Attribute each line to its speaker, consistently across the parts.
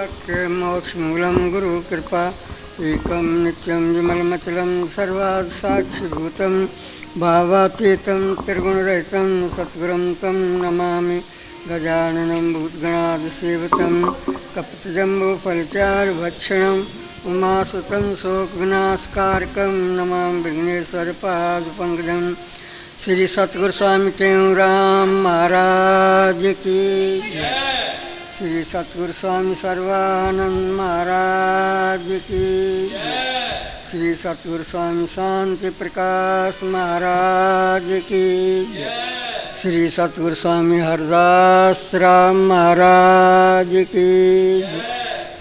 Speaker 1: वाक्य मोक्षमूलं गुरुकृपा एकं नित्यं विमलमचलं सर्वासाक्षिभूतं भावातीतं त्रिगुणरहितं सद्गुरुं तं नमामि। गजाननं भूतगणादिसेवितं कपितजम्बूफलचारुभक्षणम् उमासुतं शोकविनाशकारकं नमामि विघ्नेश्वरपादपङ्कजं। श्री सतगुरु स्वामी टेऊराम महाराज की जय। श्री सतगुरु स्वामी सर्वानंद महाराज की जय। श्री सतगुरु स्वामी शांति प्रकाश महाराज की जय। श्री सतगुरु स्वामी हरदास राम महाराज की जय।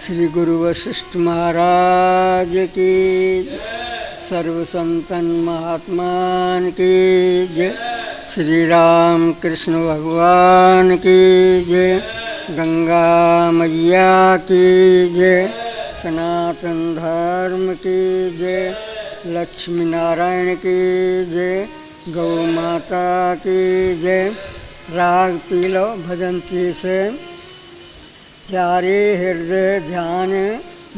Speaker 1: श्री गुरु वशिष्ठ महाराज की जय। सर्व संतन महात्मान की जय। श्री राम कृष्ण भगवान की जय। गंगा मैया की जय। सनातन धर्म की जय। लक्ष्मी नारायण की जय। गौ माता की जय। राग पीलो भजंती से प्यारे हृदय ध्यान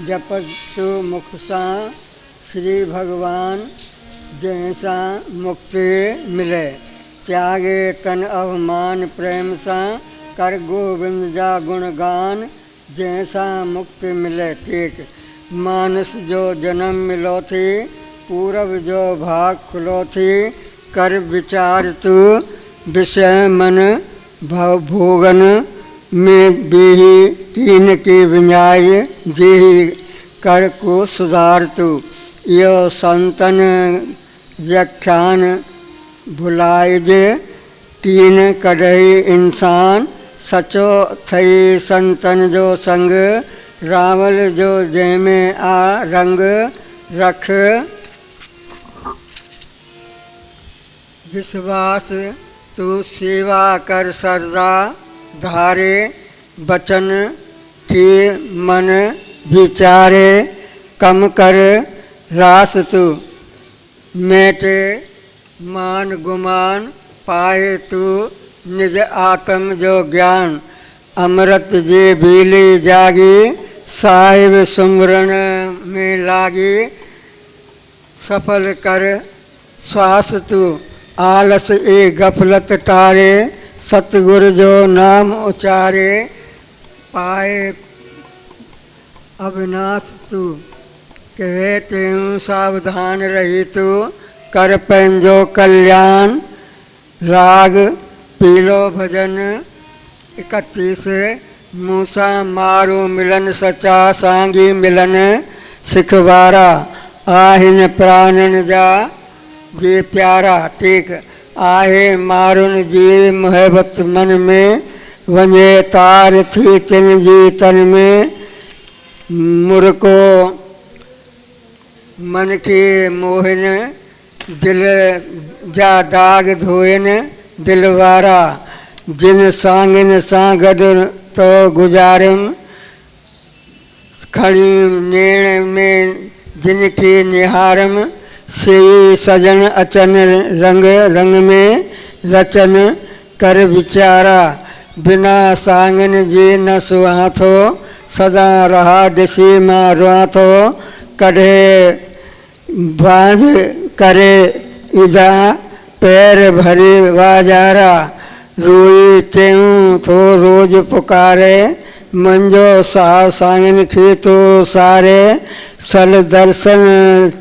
Speaker 1: जपतु मुख सा श्री भगवान जैसा मुक्ति मिले। त्यागे तन अवमान प्रेम सा कर गोविंद जा गुणगान जैसा मुक्ति मिले। ठीक मानस जो जन्म मिलो थी पूरब जो भाग खुलो थी कर विचार तू विषय मन भव भोगन में बेही तीन की विन्याय जेही कर को सुधार तू। यो संतन व्याख्यान भुलाए जे तीन कढ़ई इंसान सचो थई संतन जो संग रावल जो जैमे आ रंग रख विश्वास तू सेवा कर सरदा धारे बचन के मन विचारे कम कर रास तू मेटे मान गुमान पाए तू निज आत्म जो ज्ञान अमृत जे बीली जागी साहिब सुमरन में लागी सफल कर श्वास तू आलस ए गफलत टारे सतगुरु जो नाम उचारे पाए अविनाश तू कहे तेऊ सावधान रही तू कर पंजो कल्याण। राग पीलो भजन 31 मूसा मारो मिलन सचा सांगी मिलन सिखवारा आहिन प्राणन जा जे प्यारा। ठीक आहे मारुन जी मोहब्बत मन में वञे तार थी तिन जी तन में मुरको मन के मोहन दिल जा दाग धोइन दिलवारा जिन सांगिन सां गॾु तो गुजारिम खड़ी नेण में जिन के निहारम से सजन अचन रंग रंग में रचन कर विचारा बिना सांगन जे न सुहा थो सदा रहा दिसी मां रुआ थो कढ़े बांध करे इदा पैर भरे वाजारा रोई तेऊं थो रोज पुकारे मंजो सा सांगन खे तो सारे सल दर्शन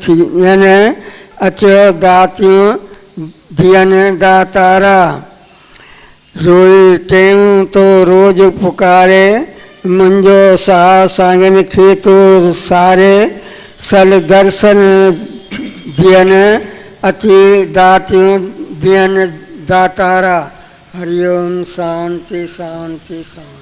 Speaker 1: थियन अचो दातियूं धियन दातारा। रोई तेऊं तो रोज पुकारे मुंजो सा सांगन खे तो सारे सल दर्शन धियन अची दातियूं धियन दातारा। हरिओम शांति शांति शांति।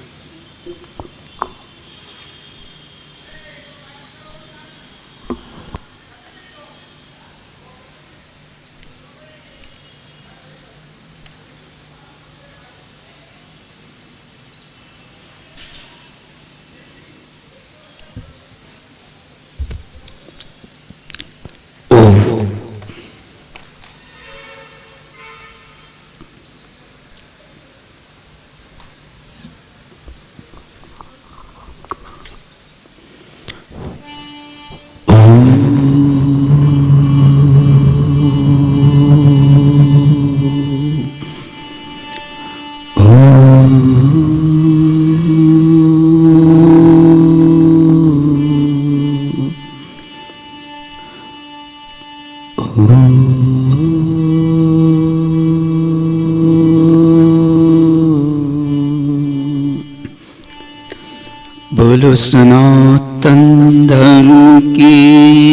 Speaker 2: बोलो सनातन धर्म की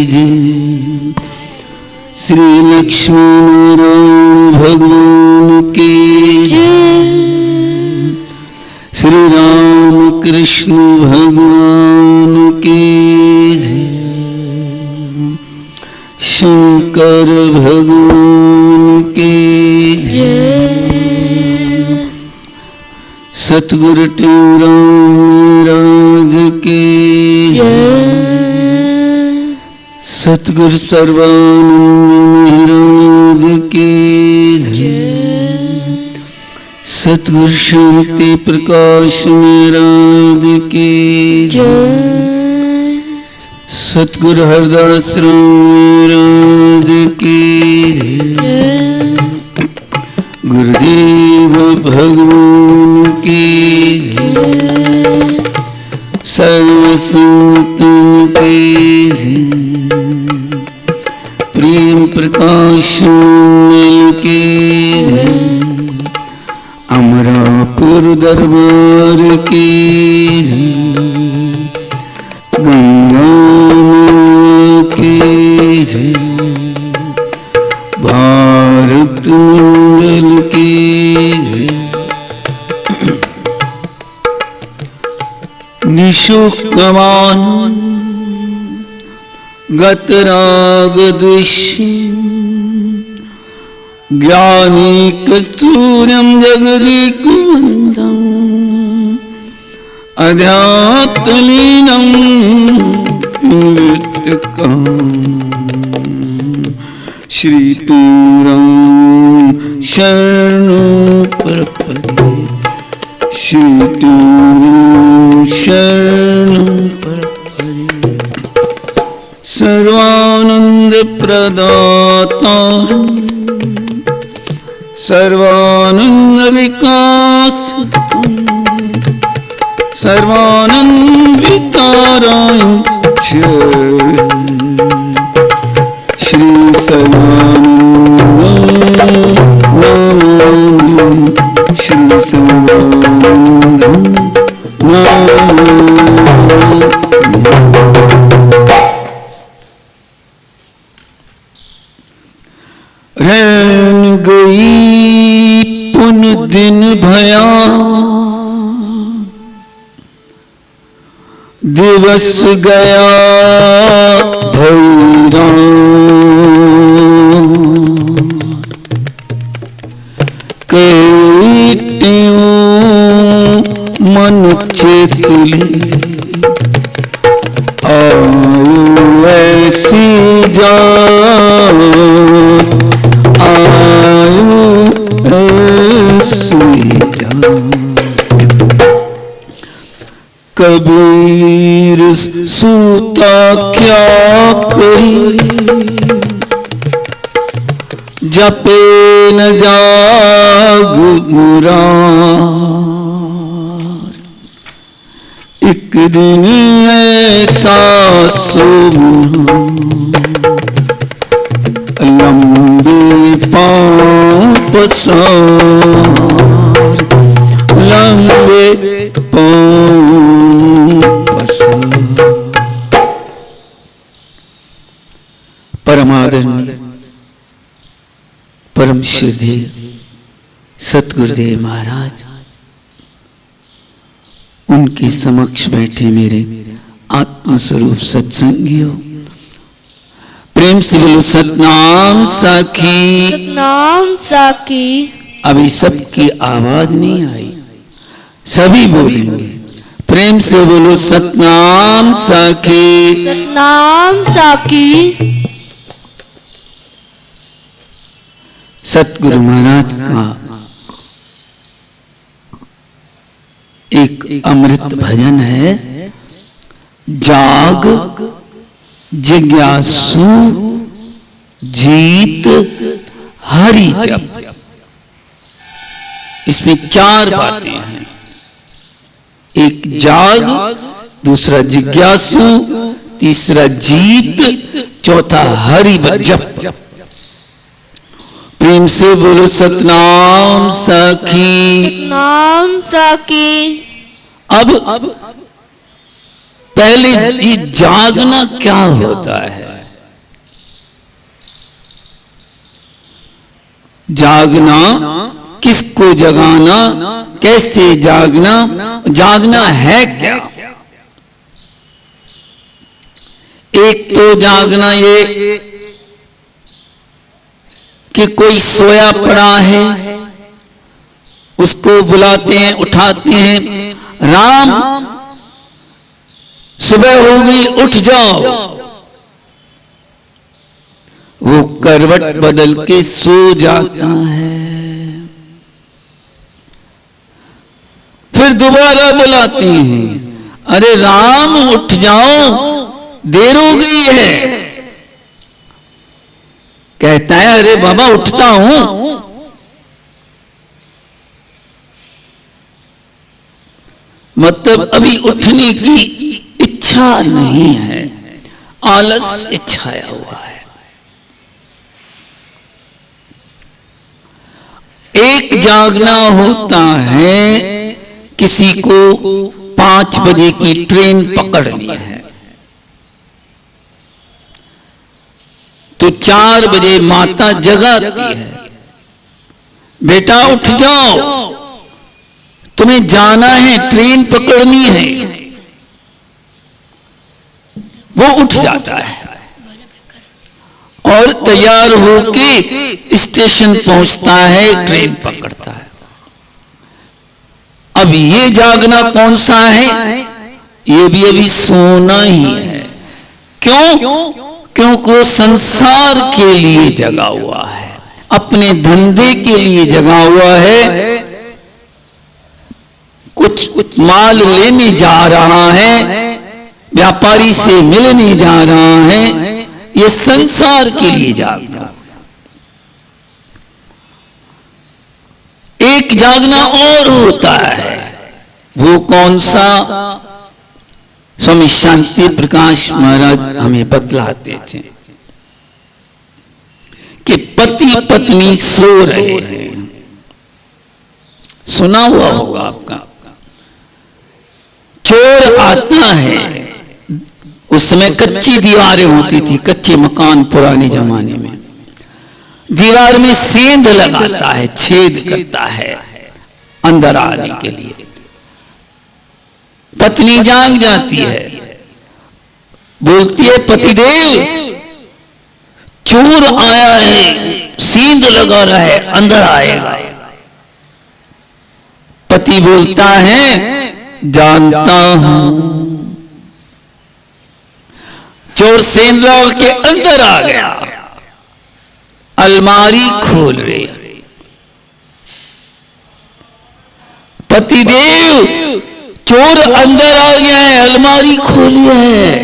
Speaker 2: जय। श्री लक्ष्मी नारायण भगवान की जय। श्री राम कृष्ण भगवान की जय। शंकर भगवान की जय। सतगुरु टेराम राज की जय। सतगुरु सर्वानंद महाराज की जय। सतगुरु शांति प्रकाश महाराज की जय। सतगुरु हरदास राम महाराज की जय। गुरुदेव भगवान की जय। सर्व संतन की जय। प्रेम प्रकाश की जय। अमरापुर दरबार की जय। गंगा की जय। भारत मंडल की जय। निशुकमान गतराग द्वेषी ज्ञानी कस्तूरम जगदीकुवंदम अध्यात्मलीनम वित्तकम श्री तूराम शरणं प्रपद्ये। श्री तूराम शरणं प्रपद्ये। सर्वानंद प्रदाता सर्वानंद विकास सर्वानंद विताराय श्री सर्वानंद श्री सर्वानंद रैन गई पुन दिन भया दिवस गया भैरा केतियों मन चेतली आयु ऐसी जा आयु ऐसी जा। कबीर सूता क्या करी जपे न जाग मुरार। एक दिन ऐसा सोना लंबे पांव पसार लंबे पांव पसार। परमादरणीय परम श्रद्धेय सतगुरुदेव महाराज, उनके समक्ष बैठे मेरे आत्मा स्वरूप सत्संगियों, प्रेम से बोलो सतनाम साखी।
Speaker 3: सतनाम साखी।
Speaker 2: अभी सबकी आवाज नहीं आई, सभी बोलेंगे। प्रेम से बोलो सतनाम साखी।
Speaker 3: सतनाम साखी।
Speaker 2: सतगुरु महाराज का एक अमृत भजन है, जाग जिज्ञासु जीत हरि जप। इसमें चार बातें हैं, एक जाग, दूसरा जिज्ञासु, तीसरा जीत, चौथा हरि जप। प्रेम से बोलो सतनाम साखी।
Speaker 3: सतनाम साखी।
Speaker 2: अब पहले ये जागना क्या होता है? जागना, किसको जगाना, कैसे जागना, जागना है क्या? एक तो जागना ये कि कोई सोया पड़ा है, उसको बुलाते हैं, उठाते हैं, राम सुबह हो गई, उठ जाओ। वो करवट बदल के सो जाता है। फिर दोबारा बुलाते हैं, अरे राम उठ जाओ, देर हो गई है। कहता है, अरे बाबा उठता हूं। मतलब अभी उठने की इच्छा नहीं है, आलस छाया हुआ है। एक जागना होता है, किसी को 5 बजे की ट्रेन पकड़नी है तो 4 बजे माता जगाती है, बेटा उठ जाओ, तुम्हें जाना है, ट्रेन पकड़नी है। वो उठ जाता है और तैयार होके स्टेशन पहुंचता है, ट्रेन पकड़ता है। अब ये जागना कौन सा है? ये भी अभी सोना ही है। क्यों? क्योंकि वो संसार के लिए जगा हुआ है, अपने धंधे के लिए जगा हुआ है, कुछ माल लेने जा रहा है, व्यापारी से मिलने जा रहा है, ये संसार के लिए जागना। एक जागना और होता है, वो कौन सा? स्वामी शांति प्रकाश महाराज हमें बतलाते थे कि पति पत्नी सो रहे हैं। सुना हुआ होगा आपका। चोर आता है, उस समय कच्ची दीवारें होती थी, कच्चे मकान पुराने जमाने में। दीवार में सेंध लगाता है, छेद करता है अंदर आने के लिए। पत्नी जाग जाती है, बोलती है, पतिदेव चोर आया है, सेंध लगा रहा है, अंदर आएगा। पति बोलता है, जानता हूं। चोर सेंध लगा के अंदर आ गया, अलमारी खोल रही। पतिदेव चोर अंदर आ गया है, अलमारी खोली है।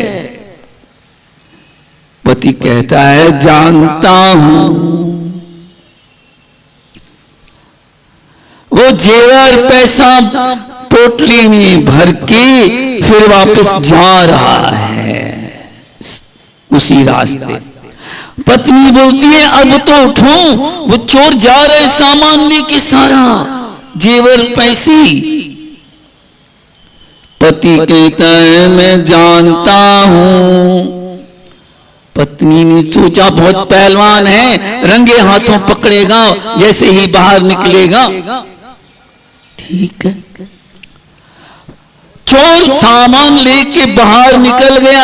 Speaker 2: पति कहता है, जानता हूं। वो जेवर पैसा पोटली में भर के फिर वापस जा रहा है उसी रास्ते। पत्नी बोलती है, अब तो उठो, वो चोर जा रहे सामान लेके, सारा जेवर पैसे। पति कहता है, मैं जानता हूं। पत्नी ने सोचा, बहुत पहलवान है, रंगे हाथों पकड़ेगा, जैसे ही बाहर निकलेगा ठीक है। चोर सामान लेके बाहर निकल गया,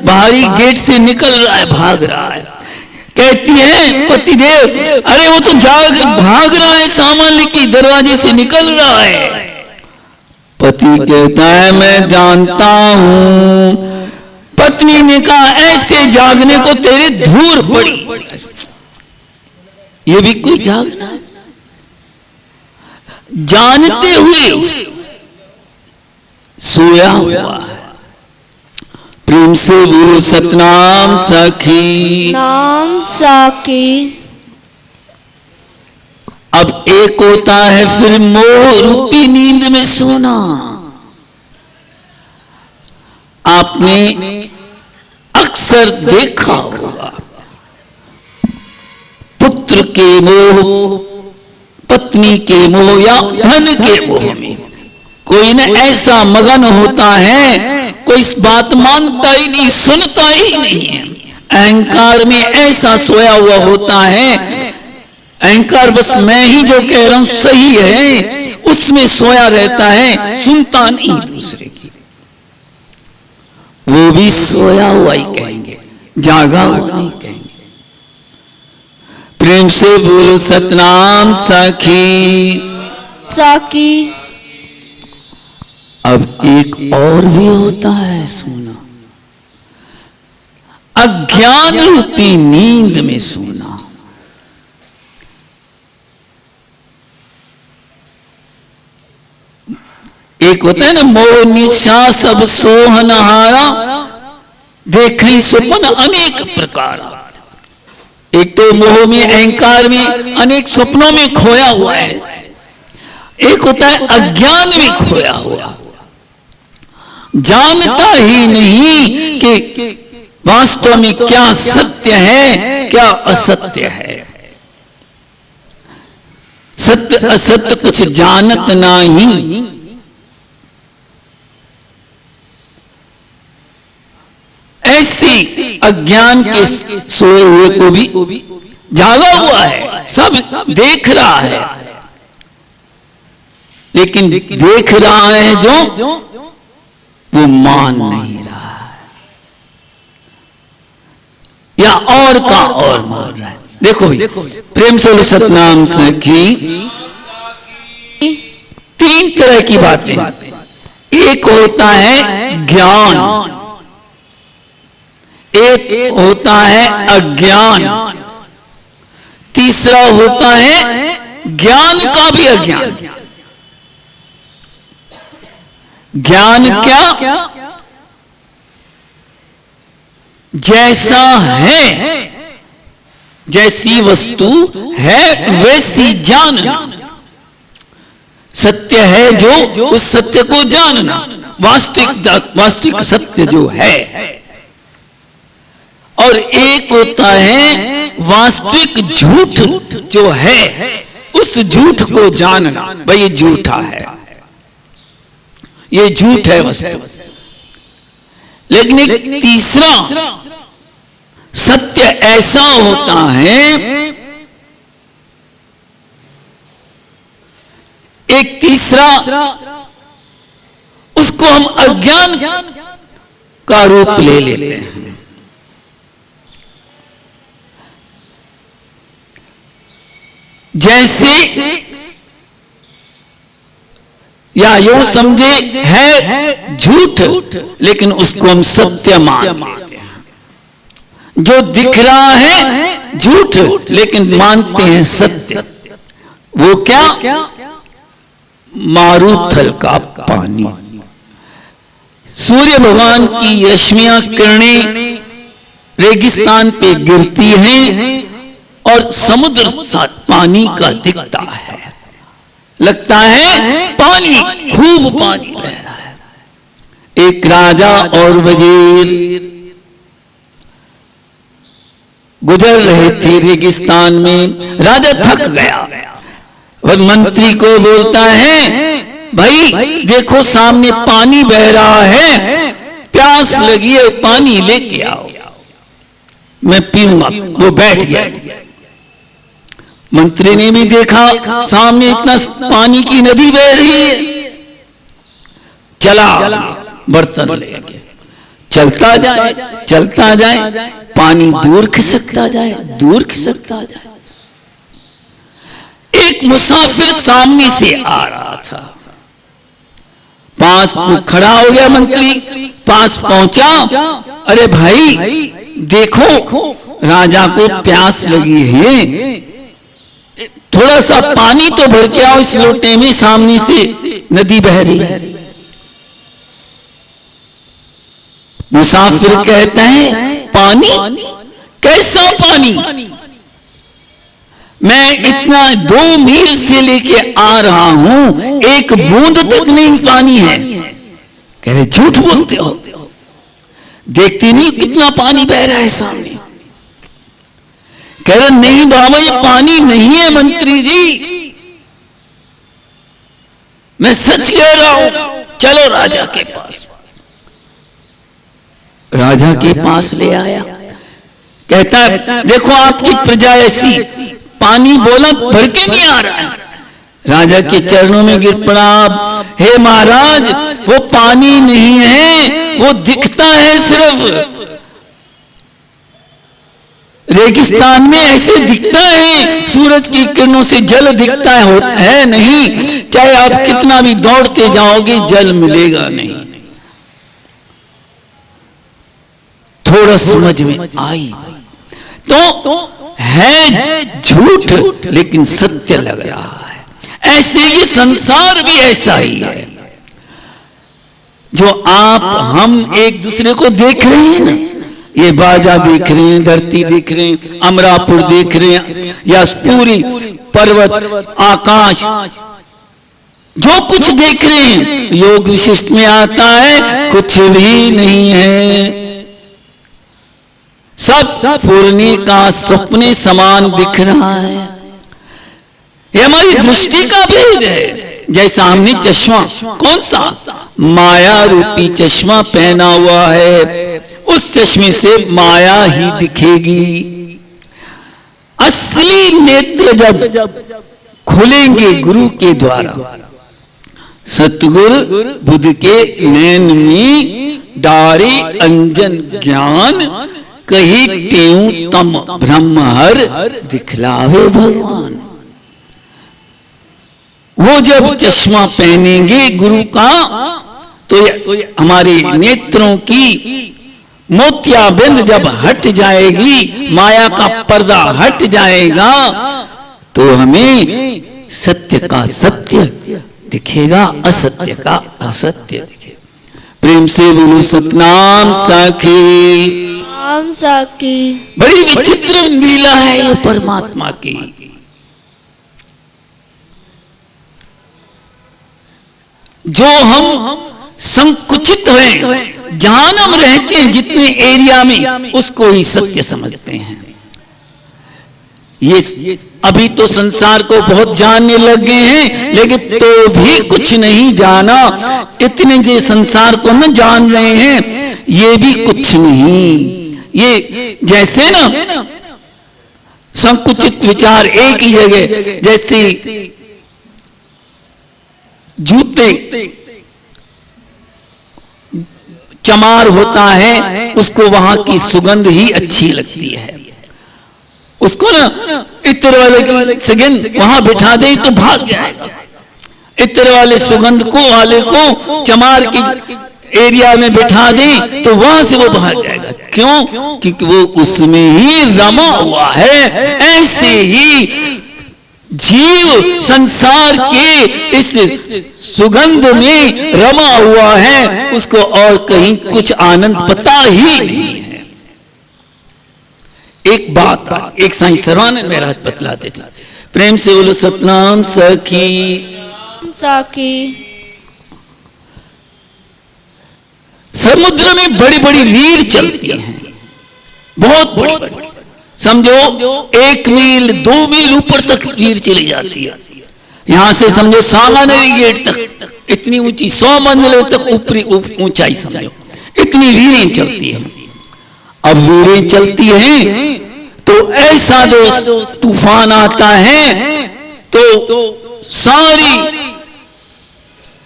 Speaker 2: बाहरी गेट से निकल रहा है, भाग रहा है। कहती है, पतिदेव अरे वो तो भाग रहा है, सामान लेके दरवाजे से निकल रहा है। पति कहता है, मैं जानता हूं। पत्नी ने कहा, ऐसे जागने को तेरे धूर पड़ी। ये भी कोई जागना है? जानते हुए सोया हुआ है। प्रेम से बोलो सतनाम सखी।
Speaker 3: नाम साकी।
Speaker 2: अब एक होता है फिर मोह रूपी नींद में सोना। आपने अक्सर देखा होगा, पुत्र के मोह, पत्नी के मोह या धन के मोह में कोई न ऐसा मगन होता है, कोई इस बात मानता ही नहीं, सुनता ही नहीं है। अहंकार में ऐसा सोया हुआ होता है, अहंकार बस मैं ही जो कह रहा हूं सही है, उसमें सोया रहता है, सुनता नहीं दूसरे की। वो भी सोया हुआ ही कहेंगे, जागा हुआ नहीं कहेंगे। प्रेम से बोलो सतनाम सखी।
Speaker 3: सखी।
Speaker 2: अब एक और भी होता है सोना, अज्ञान रूपी नींद में सोना। एक होता है ना, मोह निशा सब सोहनहारा, देखें स्वप्न अनेक प्रकार। एक तो मोह में, अहंकार में, अनेक स्वप्नों में खोया हुआ है। एक होता है अज्ञान में खोया हुआ, जानता ही नहीं कि वास्तव में क्या सत्य है, क्या असत्य है। सत्य असत्य कुछ जानत नहीं। ऐसी अज्ञान के सोए हुए को भी जागा हुआ है, सब देख रहा है, लेकिन देख रहा है जो वो मान नहीं रहा है, या और का और मान रहा है। देखो प्रेम से सतनाम सखी, तीन तरह की बातें। एक होता है ज्ञान, एक होता है अज्ञान, तीसरा होता है ज्ञान का भी अज्ञान। ज्ञान क्या? जैसा है, जैसी वस्तु है वैसी जानना। सत्य है जो, उस सत्य को जानना, वास्तविक सत्य जो है। और एक होता है वास्तविक झूठ जो है, उस झूठ को जानना, भाई ये झूठा है, ये झूठ है वस्तु। लेकिन एक तीसरा सत्य ऐसा होता है, एक तीसरा उसको हम अज्ञान का रूप ले लेते हैं। जैसे या यूं समझे है झूठ, लेकिन उसको हम सत्य मान लेते हैं। जो दिख रहा है झूठ, लेकिन मानते हैं सत्य। वो क्या? मारूथल का पानी। सूर्य भगवान की रश्मियां, किरणें रेगिस्तान पे गिरती हैं और समुद्र पानी का दिखता है, लगता है पानी, खूब पानी बह रहा है। एक राजा और वजीर गुजर रहे थे रेगिस्तान में। राजा थक गया और मंत्री को बोलता है, भाई देखो सामने पानी बह रहा है, प्यास लगी है, पानी लेके आओ, मैं पीऊंगा। वो बैठ गया। मंत्री ने भी देखा सामने इतना पानी की नदी बह रही है, चला बर्तन लेके, चलता जाए, पानी दूर खिसकता जाए, दूर खिसकता जाए। एक मुसाफिर सामने से आ रहा था, पास खड़ा हो गया। मंत्री पास पहुंचा, अरे भाई देखो राजा को प्यास लगी है, थोड़ा सा पानी तो भर के आओ इस लोटे में, सामने से नदी बह रही है। मुसाफिर कहता है, पानी? कैसा पानी? मैं इतना 2 मील से लेके आ रहा हूं, एक बूंद तक नहीं पानी है। कह रहे झूठ बोलते हो, देखती नहीं कितना पानी बह रहा है सामने। कह रहे नहीं बाबा, ये पानी नहीं है मंत्री जी, मैं सच कह रहा हूं, चलो राजा के पास। राजा के पास ले आया, कहता है देखो आपकी प्रजा ऐसी, पानी बोला भर के नहीं आ रहा है। राजा के चरणों में गिर पड़ा, हे महाराज वो पानी नहीं है, वो दिखता है सिर्फ रेगिस्तान में ऐसे दिखता है, सूरज की किरणों से जल दिखता है नहीं, चाहे आप कितना भी दौड़ते जाओगे जल मिलेगा नहीं। थोड़ा समझ में आई तो है झूठ लेकिन सत्य लग रहा है। ऐसे ये संसार भी ऐसा ही है, जो आप हम एक दूसरे को देख रहे हैं ना, ये बाजा देख रहे हैं, धरती देख रहे हैं, अमरापुर देख रहे हैं, या पूरी पर्वत आकाश, जो कुछ देख रहे हैं योग विशिष्ट में आता है कुछ भी नहीं है, सब पूर्णी का सपने समान दिख रहा है। ये हमारी दृष्टि का भेद है। जैसा हमने चश्मा, कौन सा माया रूपी चश्मा पहना हुआ है, उस चश्मे से माया ही दिखेगी। असली नेत्र जब खुलेंगे गुरु के द्वारा, सतगुरु बुद्ध के नैन में डारे अंजन ज्ञान, कही तेऊ तम ब्रह्म हर दिखलावे भगवान। वो जब चश्मा पहनेंगे गुरु का तो हमारे नेत्रों की मोतियाबिंद जब हट जाएगी, माया का पर्दा हट जाएगा, तो हमें सत्य का सत्य दिखेगा, असत्य का असत्य दिखेगा। प्रेम से बोलो सतनाम साखी।
Speaker 3: नाम साकी।
Speaker 2: बड़ी विचित्र लीला है ये परमात्मा की। जो हम संकुचित हैं, जहां हम रहते हैं जितने एरिया में, उसको ही सत्य समझते हैं। ये अभी तो संसार को बहुत जानने लग गए हैं, लेकिन तो भी कुछ नहीं जाना। इतने जो संसार को न जान रहे हैं, ये भी कुछ नहीं। ये जैसे ना संकुचित विचार एक ही जगह, जैसे जूते चमार होता है, उसको वहां की सुगंध ही अच्छी लगती है। उसको ना इत्र वाले की सुगंध वहां बिठा दे तो भाग जाएगा। इत्र वाले सुगंध को वाले को चमार की एरिया में बिठा दे तो वहां से वो भाग जाएगा। क्यों? क्योंकि वो उसमें ही रमा हुआ है। ऐसे ही जीव संसार के इस सुगंध में रमा हुआ है, उसको और कहीं कुछ आनंद पता ही नहीं है। एक बात एक साईं सर्वानंद महाराज बतलाते थे, प्रेम से बोलो सतनाम सखी।
Speaker 3: साकी।
Speaker 2: समुद्र में बड़ी बड़ी लीर चलती हैं, बहुत बड़ी बड़ी, समझो 1 मील 2 मील ऊपर तक लीर चली जाती है। यहां से समझो सामान्य गेट तक, इतनी ऊंची 100 मंजिलों तक ऊपरी ऊंचाई समझो, इतनी लीरें चलती हैं। अब लीरें चलती हैं तो ऐसा जो तूफान आता है तो सारी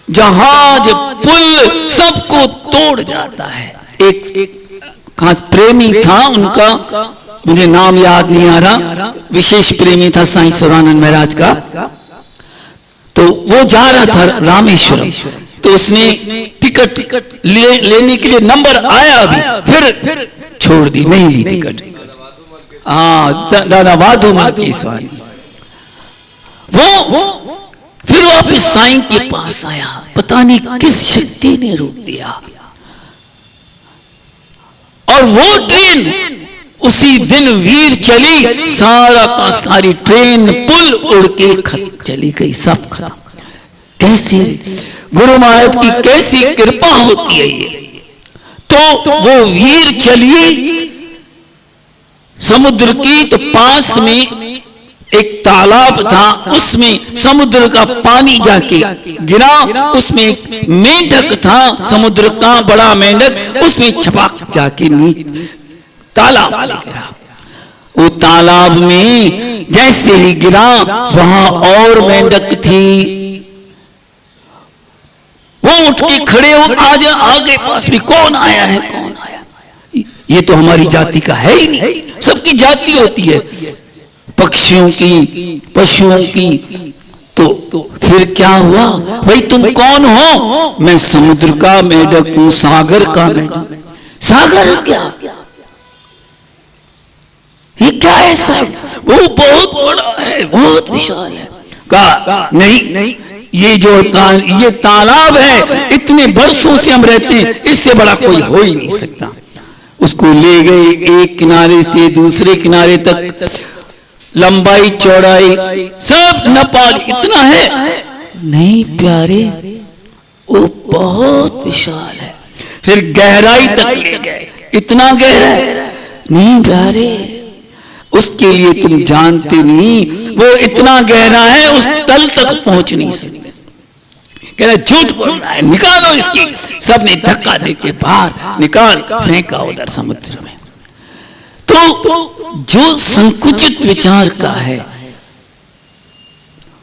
Speaker 2: जहाज पुल सबको तोड़ जाता है। एक खास प्रेमी था, उनका मुझे नाम याद नहीं आ रहा, विशेष प्रेमी था साईं सर्वानंद महाराज का। तो वो जा रहा था रामेश्वरम, तो उसने टिकट लेने के लिए नंबर आया, अभी फिर छोड़ दी, नहीं ली टिकट। दादा वाधुमल की स्वामी, वो फिर वापिस साईं के पास आया, पता नहीं किस शक्ति ने रोक दिया, और वो ट्रेन उसी दिन वीर चली, सारा का सारी ट्रेन पुल उड़ के चली गई, सब खत्म। कैसी गुरु महाराज की कैसी कृपा होती है ये। तो वो वीर चली समुद्र की, तो पास में एक तालाब था, उसमें समुद्र का पानी जाके गिरा, उसमें एक मेंढक था, समुद्र का बड़ा मेंढक, उसमें छपाक जाके नीचे तालाब में गिरा। वो तालाब में जैसे ही गिरा, वहां और मेंढक थी, वो उठ के खड़े हो, आज आगे पास भी कौन आया है, कौन आया? ये तो हमारी जाति का है ही नहीं, सबकी जाति होती है, पक्षियों की, पशुओं की। तो फिर क्या हुआ? भाई तुम कौन हो? मैं समुद्र का मेंढक हूं, सागर का मेंढक। सागर क्या? ये क्या है साहब? वो बहुत बड़ा है, बहुत विशाल है। कहा नहीं, ये तालाब है, इतने वर्षों से हम रहते हैं, इससे बड़ा कोई हो ही नहीं सकता। उसको ले गए, एक किनारे से दूसरे किनारे तक, लंबाई चौड़ाई सब नपा, इतना है नहीं प्यारे, वो बहुत विशाल है। फिर गहराई तक ले गए, इतना गहरा है नहीं प्यारे, उसके लिए तुम जानते नहीं, वो इतना गहरा है, उस तल तक पहुंच नहीं सकते। कह रहा झूठ बोल रहा है, निकालो इसकी। सबने धक्का देके बाहर निकाल फेंका उधर समुद्र में। तो जो संकुचित विचार का है,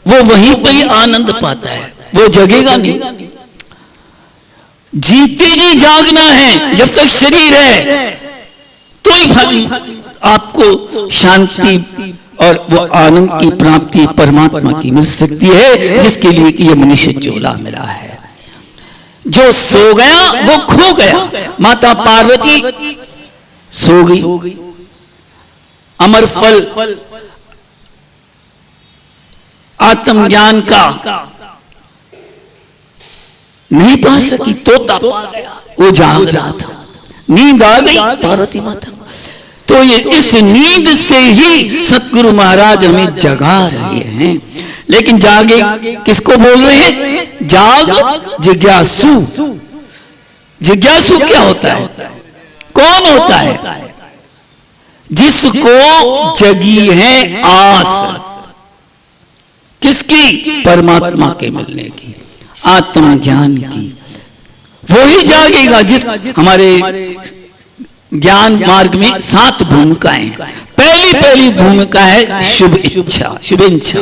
Speaker 2: वो वहीं पर ही आनंद पाता है, वो जगेगा नहीं। जीते जी जागना है, जब तक शरीर है तो ही आपको शांति और वो आनंद की प्राप्ति परमात्मा की मिल सकती है, जिसके लिए कि ये मनुष्य चोला मिला है। जो सो गया वो खो गया। माता पार्वती सो गई, अमर फल आत्मज्ञान का नहीं पा सकी, तोता पा गया, वो जाग रहा था, नींद आ गई पार्वती माता। तो ये इस नींद से ही सतगुरु महाराज हमें जगा रहे हैं। लेकिन जागे किसको बोल रहे हैं? जाग जिज्ञासु। जिज्ञासु क्या होता है? कौन होता है? जिसको जगी है आस, किसकी? परमात्मा के मिलने की, आत्मज्ञान की। वो ही जागेगा। जिस हमारे ज्ञान मार्ग में 7 भूमिकाएं, पहली भूमिका है शुभ इच्छा, शुभ इच्छा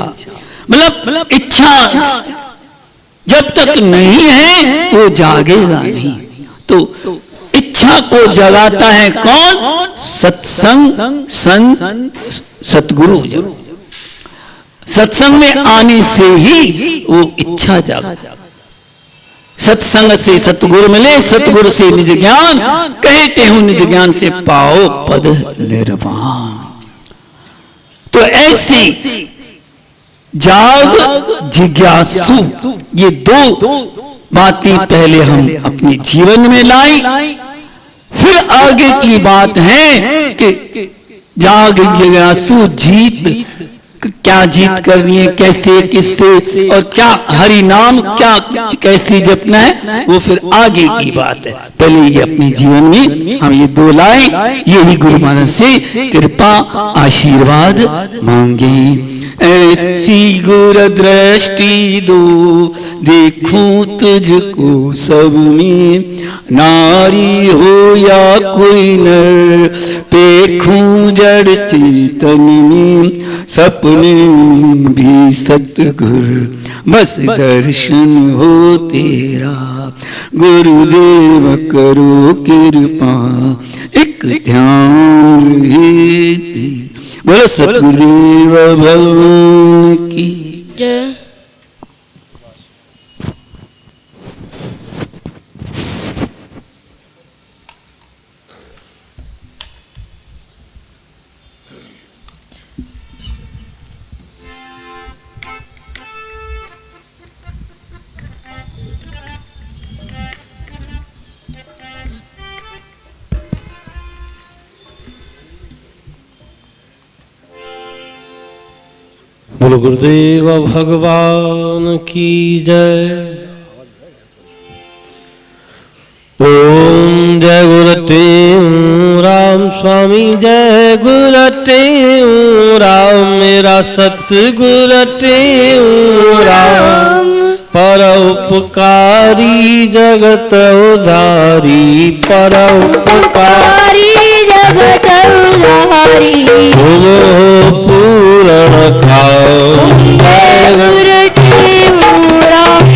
Speaker 2: मतलब इच्छा जब तक नहीं है वो जागेगा नहीं। तो इच्छा को जगाता है कौन? सत्संग, संत, सतगुरु। जब सत्संग में आने से ही वो इच्छा जागता। सत्संग से सतगुरु मिले, सतगुरु से निज ज्ञान, कहते हूं निज ज्ञान से पाओ पद निर्वाण। तो ऐसी जाग जिज्ञासु, ये 2 बातें पहले हम अपने जीवन में लाई। फिर आगे की बात है कि जाग जिज्ञासु, जीत क्या जीत करनी है, कैसे, किससे, और क्या हरि नाम क्या कैसे जपना है, वो फिर आगे की बात है। पहले ये अपने जीवन में हम ये 2 लाए, यही गुरु महाराज से कृपा आशीर्वाद मांगे। ऐसी गुरु दृष्टि दो, देखूं तुझको सब में, नारी हो या कोई नर, देखूं जड़ चेतन में, सपने भी सतगुरु बस दर्शन हो तेरा, गुरुदेव करो कृपा एक ध्यान है। बोलो सतगुरुदेव भगवान की
Speaker 3: जय।
Speaker 4: बोलो गुरुदेव भगवान की जय। ओम जय गुरुदेव राम स्वामी, जय गुरुदेव राम। मेरा सत सतगुर राम पर उपकारी जगत उधारी पर उपकारी
Speaker 3: जगत उधारी
Speaker 4: तुम हो पूरण खाओ
Speaker 3: गुरु राम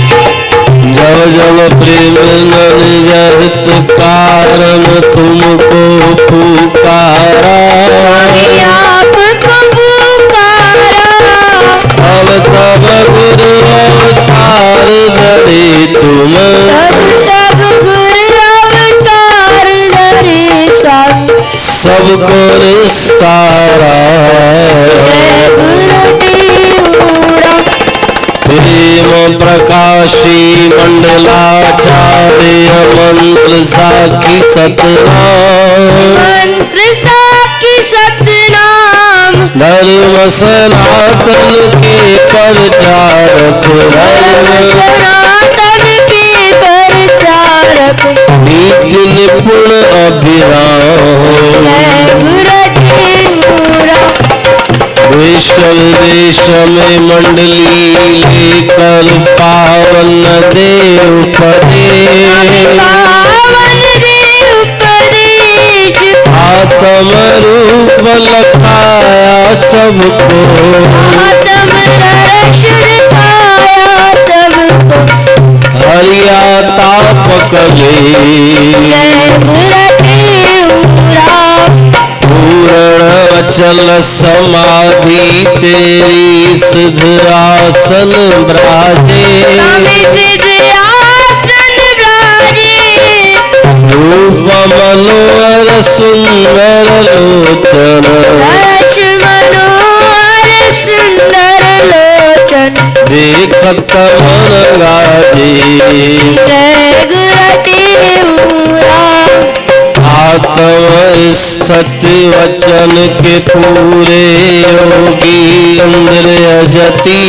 Speaker 4: जब जब प्रेम नन जहित कारण तुमको पुकारा
Speaker 3: आपको पुकारा
Speaker 4: तब तब गुरु अवतार धरे तुम
Speaker 3: तब गुरु अवतार धरे
Speaker 4: सबको निस्तारा प्रेम प्रकाशी मंडलाचार्य मंत्र साखी सतनाम धर्म सनातन के प्रचारक नीति निपुण अभिराम देश विदेश में मंडली लेकर पावन देव उपदेश आत्म रूप लखाया सबको हरिया ताप कले पूर्ण अचल समाधि तेरी सिद्धासन ब्राजे रूप मनोहर सुंदर लोचन देखत मन गाजे आत्म सत्य वचन के पूरे योगी इंद्र जति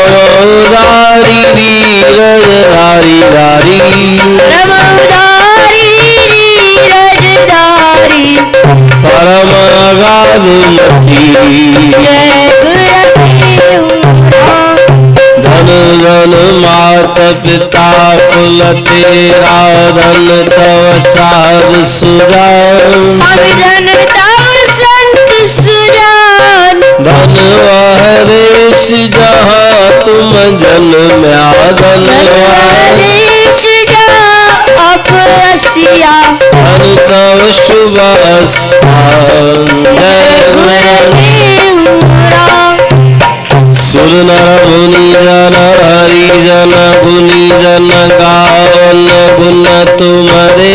Speaker 4: परमोदारी वीरधारी परम अगाधुमती धन धन मात पिता कुल तेरा धन तव साध सुजान धन वह देश जहाँ तुम जन्म्या धन धन तव शुभ स्थान सुर नर मुनि जन हरिजन गुनी जन गावन गुण तुम्हारे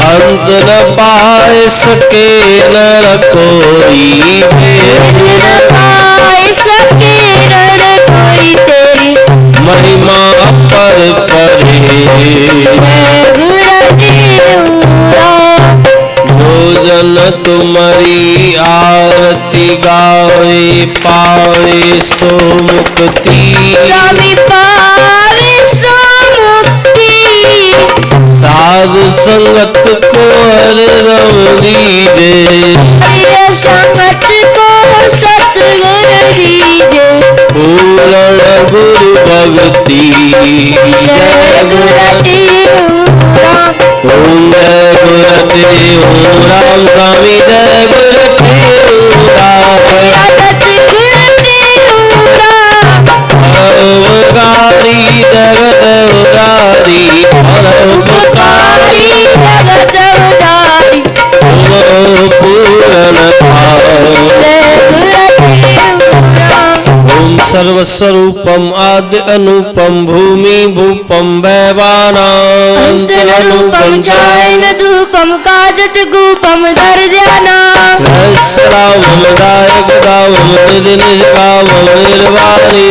Speaker 4: अंत न पाए सके नर कोई महिमा पर परे भोजन तुम्हारी आरती गावे पावे सो मुक्ति साधु संगत को हर रम दीजे पूर्ण गुरु भक्ति ओम जय गुरुदेव राम स्वामी जय गुरुदेव परमकारी जगत उदारी परोपकारी पूर्ण ओम सर्वस्वरूपम आद्य अनुपम भूमि भूपम वैवानान्तररूपम
Speaker 3: चायन धूपम कादत गूपम दर्जना
Speaker 4: सहस्रावम दायक दावम निधि निज गावम निर्वाणी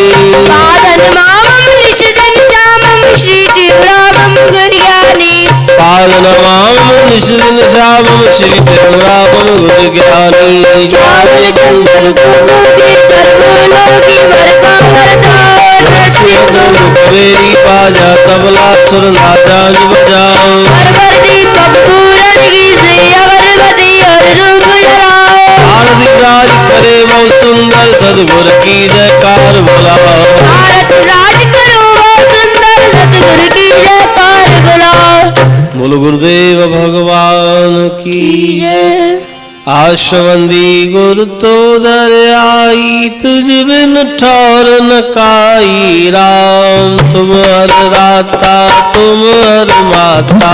Speaker 3: पादन मामम निषदन श्यामम श्री तीव्रामम गुर्यानी
Speaker 4: पादन मामम निषदन श्यामम श्री तीव्रामम गुर्यानी
Speaker 3: चावल चंदन सुगंधि सर्वलोकी वर्का वरदान श्री गुरु
Speaker 4: कावेरी बाजा तबला सुर नाचाज बजाओ।
Speaker 3: हर भर दीपक पूरन की से अगरबत्ती और धूप जलाओ।
Speaker 4: आरती राज करे बहुत सुंदर सदगुरु की जयकार बुलाओ।
Speaker 3: भारत राज करो बहुत सुंदर सतगुरु की जयकार बुलाओ।
Speaker 4: बोल गुरुदेव भगवान की
Speaker 3: जय।
Speaker 4: आशवंदी गुरु तो दर आई तुझ बिन ठौर न काई। राम तुम हर राता तुम हर माता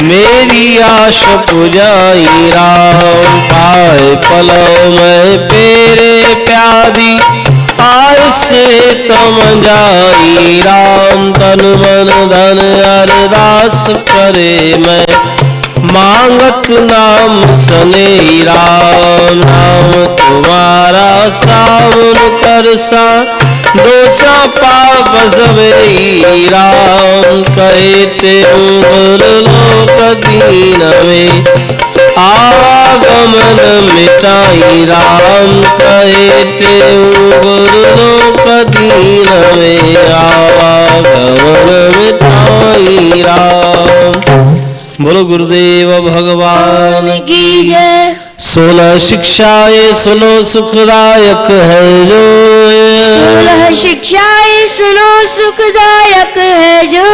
Speaker 4: मेरी आश पुजाई। राम पाए पलव में पेरे प्यादी आय से तम जाई। राम तन मन धन अरदास करे मैं मांगत नाम सने। राम नाम तुम्हारा सावन कर सा दोषा पाप सबे। राम कहते लोक दीन में आवागमन मिटाई। राम कहते लोक दीन में आवागमन मिटाई। राम बोलो गुरुदेव भगवान
Speaker 3: की जय।
Speaker 4: 16 शिक्षाएं सुनो सुखदायक है जो।
Speaker 3: 16 शिक्षाएं सुनो सुखदायक है जो।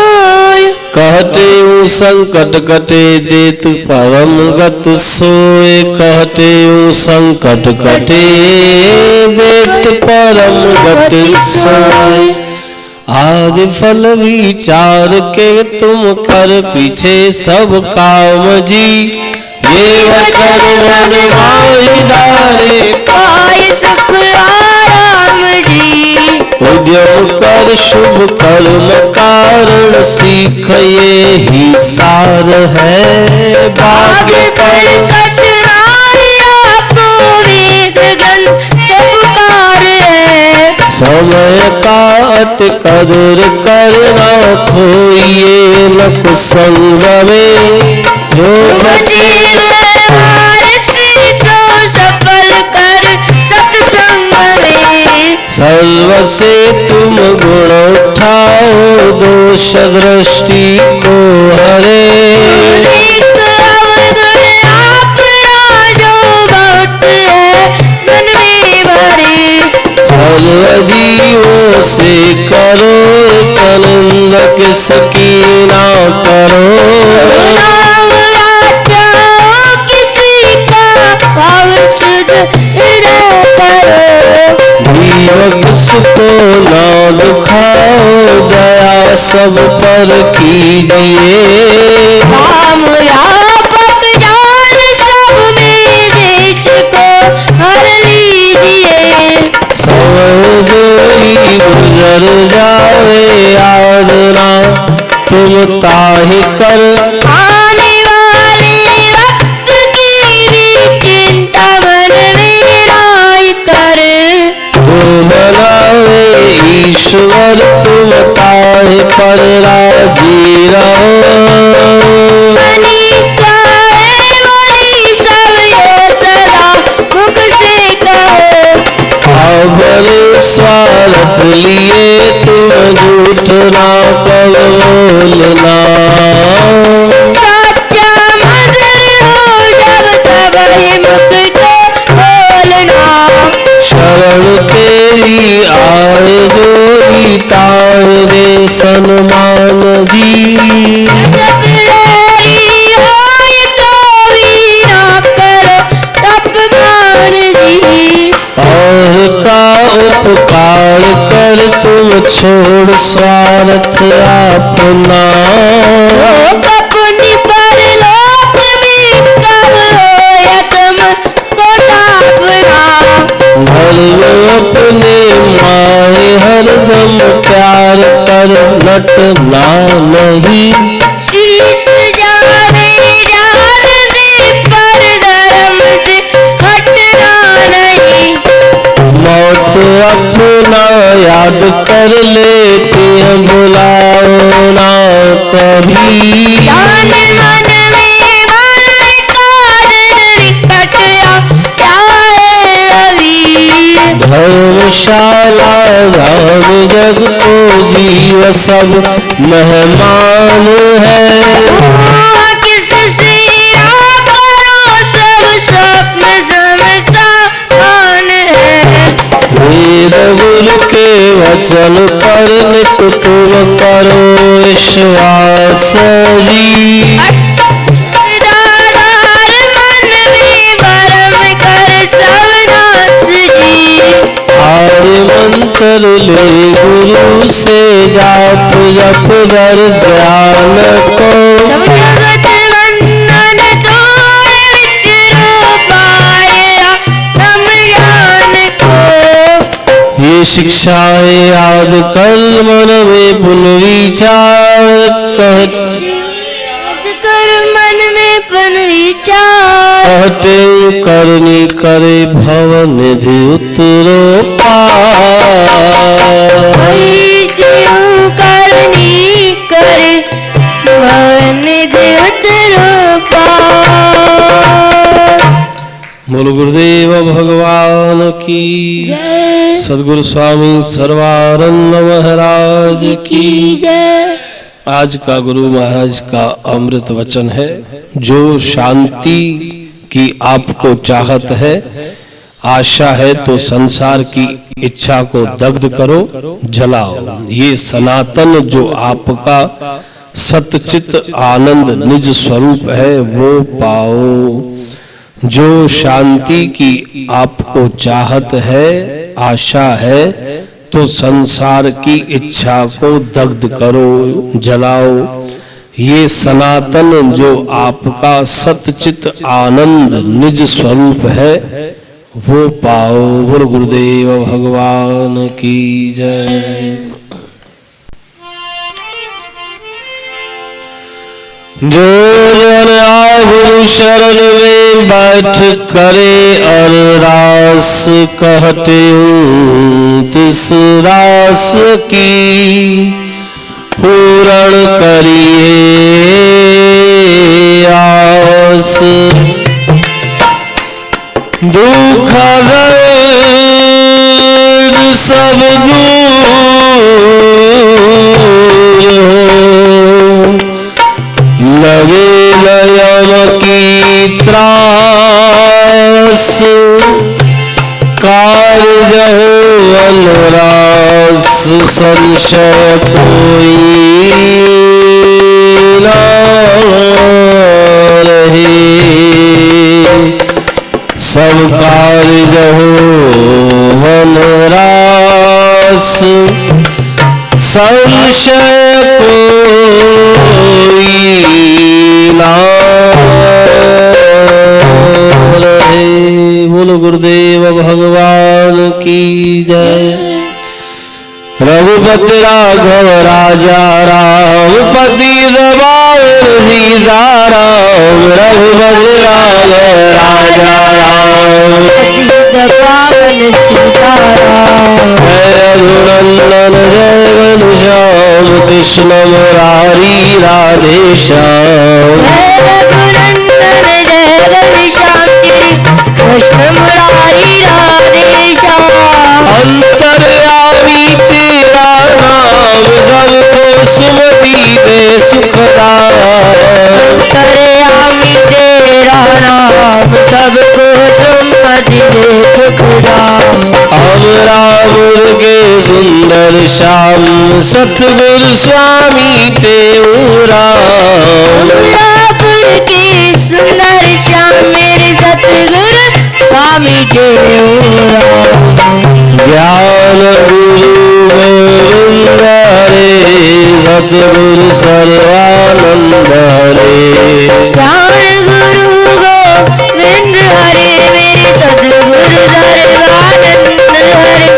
Speaker 4: कहते हूँ संकट कटे देत परम गत सोए। कहते हूँ संकट कटे देत परम गत सोए। आज फल विचार के तुम कर पीछे सब काम जी। ये वचन मन भाई डारे
Speaker 3: पाए सुख आराम जी।
Speaker 4: उद्यम कर शुभ कर्म कारण सीख ये ही सार है। भाग्य
Speaker 3: पर कठिनाई आपको वेद ग्रंथ से पुकार है।
Speaker 4: समय का अति कदर करना खोइए न कुसंग में। जो
Speaker 3: जीव वारिस को सफल कर सत्संग में।
Speaker 4: सर्व से तुम गुण उठाओ दोष दृष्टि को हरे।
Speaker 3: एक अवगुण आपका जो बहुत है मन में भरे।
Speaker 4: सर्व जीवों से करो आनंद किसकी ना करो।
Speaker 3: नाम राजा किसी का भाव शुद्ध हृदय करो।
Speaker 4: जीव किसको ना दुखाओ दया सब पर कीजिए।
Speaker 3: राम व्यापक जान सब में देश को हर लीजिए।
Speaker 4: सब जोई गुजर जावे आदना तुम ताहि कर।
Speaker 3: आने वाले वक्त की भी चिंता मन में राय कर।
Speaker 4: तुम बनावे ईश्वर तुम ताहि पर राजी रहो।
Speaker 3: मनीषा है मनी सब ये सदा मुख से कहो।
Speaker 4: बड़े स्वार्थ लिए तुम झूठ ना कहो बोलना।
Speaker 3: सच्चा मधुर हो जब तब ही मुख को बोलना।
Speaker 4: शरण तेरी आए जोई तार दे सन्मान जी।
Speaker 3: जब लेरी होए तो भी ना करो अपमान जी।
Speaker 4: और का उपकार कर तुम छोड़ स्वार्थ अपना।
Speaker 3: अपनी परलोक में कब होया तुम को दापना।
Speaker 4: घर में अपने माए हरदम प्यार कर नटना नहीं।
Speaker 3: शीश जाने जान से पर धर्म से हटना नहीं।
Speaker 4: मौत अपना याद कर लेते हैं भुलाओ ना कभी। जीव सब मेहमान है।
Speaker 3: किससे करो सब स्वप्न समसान है।
Speaker 4: वेद गुरु के वचन पर नित तुम करो विश्वास जी। मंत्र ले गुरु से जाप जप कर ज्ञान को।
Speaker 3: जगत वंदन तोड़ विचरो पाया हम ज्ञान को।
Speaker 4: ये शिक्षाएं याद कर मन में पुनर्विचार
Speaker 3: मन में पुनर्विचार।
Speaker 4: कहते करनी करे भव निधि उतरो पार।
Speaker 3: करनी करे भव निधि उतरो पार।
Speaker 4: बोलो गुरुदेव भगवान की
Speaker 3: जय।
Speaker 4: सद्गुरु स्वामी सर्वानंद महाराज की
Speaker 3: जय।
Speaker 4: आज का गुरु महाराज का अमृत वचन है, जो शांति की आपको चाहत है, आशा है तो संसार की इच्छा को दग्ध करो, जलाओ। ये सनातन जो आपका सतचित आनंद निज स्वरूप है वो पाओ। जो शांति की आपको चाहत है, आशा है तो संसार की इच्छा को दग्ध करो, जलाओ। ये सनातन जो आपका सतचित आनंद निज स्वरूप है वो पाओ। गुरु गुरुदेव भगवान की जय। जो जन गुरु शरण में बैठ करे अरदास, कहते तिस रास की पूर्ण करिए आस। दुख दर्द सब दूर लगे नयन की त्रास। कार्य अनुरास संशय कोई न रहे। सब कार्य अनुरास संशय कोई ना रहे। बोलो गुरुदेव भगवान की जय। रघुपति राघव राजा राम, पति सीता राम। रघुपति राघव राजा राम,
Speaker 3: पावन सीताराम।
Speaker 4: जय रघुनंदन जय घनश्याम, कृष्ण मुरारी राधे श्याम।
Speaker 3: जय रघुनंदन जय घनश्याम, कृष्ण मुरारी राधे श्याम।
Speaker 4: अंतर्यामी तेरा नाम, सबको सुमति दे सुखदाम।
Speaker 3: अंतर्यामी तेरा नाम, सबको सुमति दे सुखदाम।
Speaker 4: हम राम के सुंदर श्याम, सतगुरु स्वामी तेऊ राम।
Speaker 3: रापुर के सुंदर श्याम, मेरे सतगुरु स्वामी तेऊ राम।
Speaker 4: ज्ञान गुरु गोविंद रे, सतगुरु सर्वानंद रे।
Speaker 3: ज्ञान गुरु गोविंद हरे, मेरे सतगुरु सर्वानंद हरे।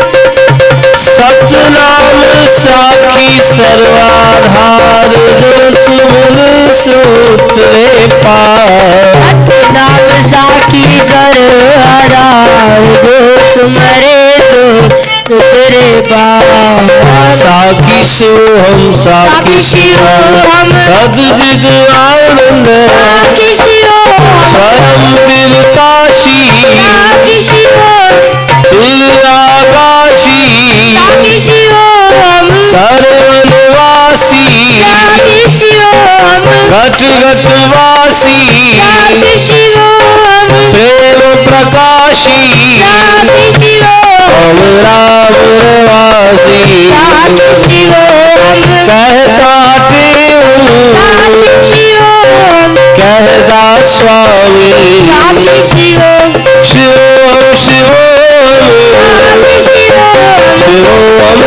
Speaker 4: सतनाम साखी सर्वाधार, जो सुमन सूत्रे पार।
Speaker 3: सतनाम साखी सर्वाधार, जो सुमरे तेरे पार।
Speaker 4: साखी शिव हम साखी शिव हम, सदजिद आनंद
Speaker 3: साखी शिव
Speaker 4: स्वयं बिरकाशी।
Speaker 3: साखी शिव
Speaker 4: तिल आकाशी
Speaker 3: साखी शिव हम,
Speaker 4: सर्वन निकटवासी
Speaker 3: साक्षी शिवोहम
Speaker 4: प्रेम प्रकाशी
Speaker 3: साक्षी शिवोहम
Speaker 4: हम राम रवासी
Speaker 3: साक्षी शिवोहम
Speaker 4: कहता
Speaker 3: साक्षी शिवोहम
Speaker 4: कहता स्वामी
Speaker 3: साक्षी शिवोहम
Speaker 4: शिवोहम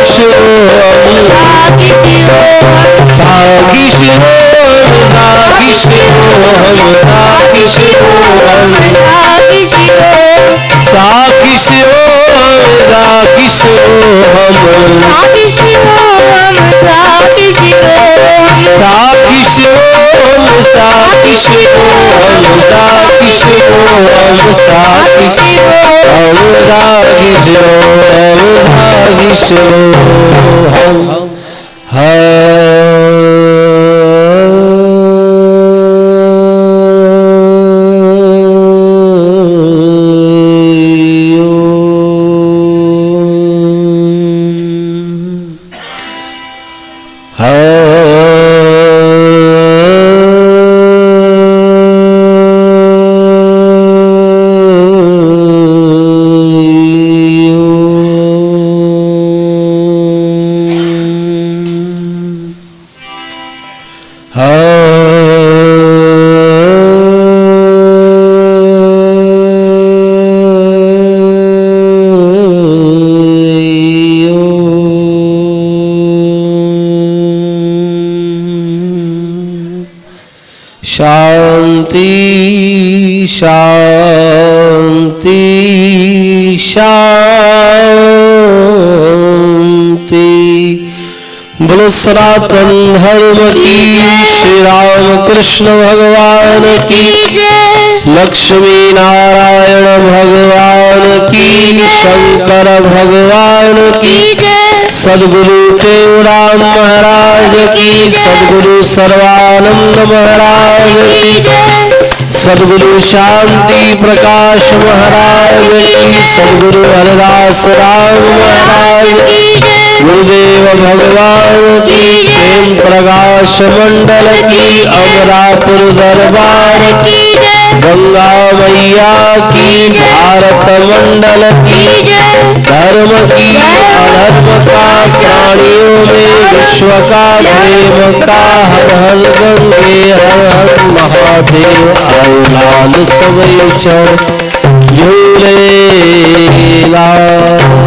Speaker 4: शिवोहम
Speaker 3: साक्षी शिवोहम
Speaker 4: साक्षी शिवोहम साक्षी शिवोहम साक्षी शिवोहम साक्षी शिवोहम साक्षी शिवोहम साक्षी शिवोहम
Speaker 3: साक्षी शिवोहम साक्षी शिवोहम
Speaker 4: साक्षी शिवोहम साक्षी शिवोहम साक्षी शिवोहम साक्षी शिवोहम साक्षी शिवोहम शांति शांति शांति। बोलो सनातन धर्म की श्री राम कृष्ण भगवान की लक्ष्मी नारायण भगवान की शंकर भगवान की सद्गुरु देवराम महाराज की सद्गुरु सर्वानंद महाराज की सद्गुरु शांति प्रकाश महाराज की सद्गुरु हरदास राम महाराज की गुरुदेव भगवान की प्रेम प्रकाश मंडल की अमरापुर दरबार की गंगा मैया की भारत मंडल की धर्म की अधर्म का प्राणियों में विश्व का प्रेम का हर हर गंगे हर हर महादेव आए लाल सबई चढ़ झूले लाल।